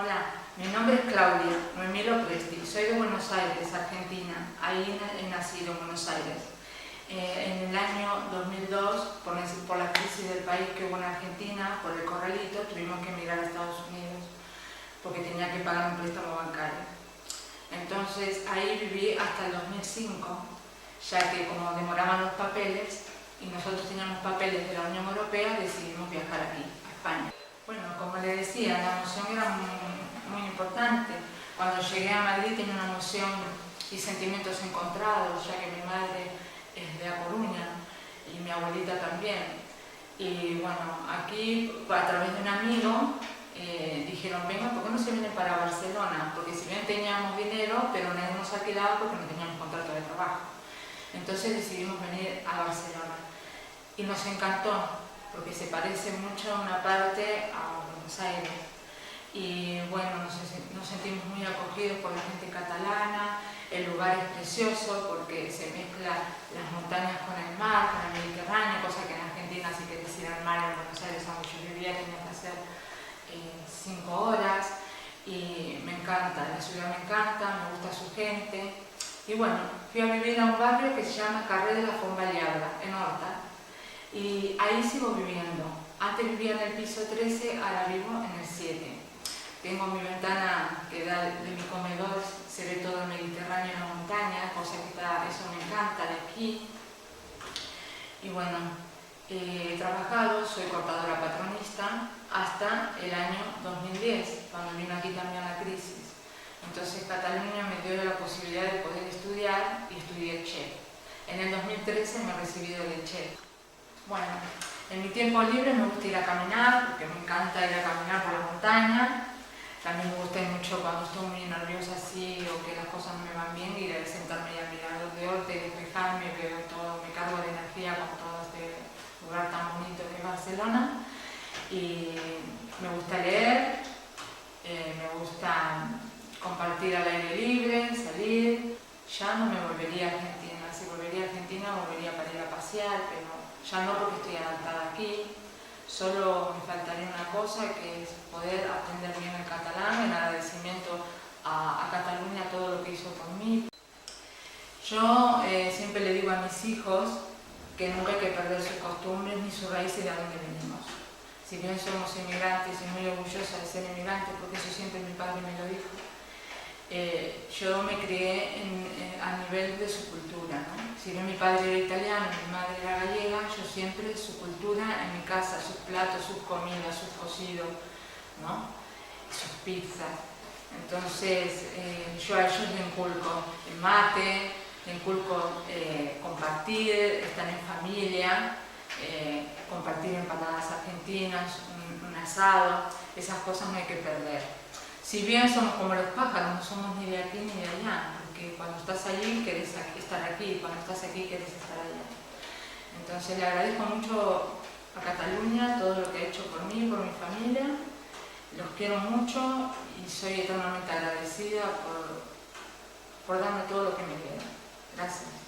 Hola, mi nombre es Claudia Noemí Lopresti, soy de Buenos Aires, Argentina. Ahí he nacido en Buenos Aires. En el año 2002, por la crisis del país que hubo en Argentina, por el corralito, tuvimos que emigrar a Estados Unidos porque tenía que pagar un préstamo bancario. Entonces ahí viví hasta el 2005, ya que como demoraban los papeles y nosotros teníamos papeles de la Unión Europea, decidimos viajar aquí, a España. Bueno, como le decía, la emoción era muy importante. Cuando llegué a Madrid tenía una emoción y sentimientos encontrados, ya que mi madre es de A Coruña y mi abuelita también. Y bueno, aquí a través de un amigo dijeron, venga, ¿por qué no se vienen para Barcelona? Porque si bien teníamos dinero, pero nadie nos alquilaba porque no teníamos contrato de trabajo. Entonces decidimos venir a Barcelona y nos encantó porque se parece mucho una parte a Buenos Aires. Y bueno, nos sentimos muy acogidos por la gente catalana. El lugar es precioso porque se mezcla las montañas con el mar, con el Mediterráneo, cosa que en Argentina, si querés ir al mar, en Buenos Aires a mucho vivía, tenías que hacer 5 horas. Y me encanta, la ciudad me encanta, me gusta su gente. Y bueno, fui a vivir a un barrio que se llama Carrer de la Fontbaliarda, en Horta. Y ahí sigo viviendo. Antes vivía en el piso 13, ahora vivo en el 7. Tengo mi ventana que da de mi comedor, se ve todo el Mediterráneo en la montaña, cosa que eso me encanta de aquí. Y bueno, he trabajado, soy cortadora patronista hasta el año 2010, cuando vino aquí también la crisis. Entonces Cataluña me dio la posibilidad de poder estudiar y estudié chef. En el 2013 me he recibido de chef. Bueno, en mi tiempo libre me gusta ir a caminar, porque me encanta ir a caminar por la montaña. También me gusta mucho cuando estoy muy nerviosa así o que las cosas no me van bien, ir a sentarme y a mirar de Horta y despejarme, veo todo, me cargo de energía con todo este lugar tan bonito que es Barcelona. Y me gusta leer, me gusta compartir al aire libre, salir. Ya no me volvería a Argentina, si volvería a Argentina volvería para ir a pasear, pero ya no porque estoy adaptada aquí. Solo me faltaría una cosa, que es poder aprender bien el catalán, en agradecimiento a Cataluña todo lo que hizo por mí. Yo siempre le digo a mis hijos que nunca hay que perder sus costumbres ni sus raíces de donde venimos. Si bien somos inmigrantes y muy orgullosa de ser inmigrante, porque eso siempre mi padre me lo dijo, yo me crié a nivel de su cultura, ¿no? Si bien mi padre era italiano y mi madre era gallega, yo siempre su cultura en mi casa, sus platos, sus comidas, sus cocidos, ¿no? Sus pizzas. Entonces yo a ellos les inculco el mate, les inculco compartir, estar en familia, compartir empanadas argentinas, un asado, esas cosas no hay que perder. Si bien somos como los pájaros, no somos ni de aquí ni de allá, porque cuando estás allí querés estar aquí, cuando estás aquí querés estar allá. Entonces le agradezco mucho a Cataluña todo lo que ha hecho por mí, por mi familia. Los quiero mucho y soy eternamente agradecida por darme todo lo que me queda. Gracias.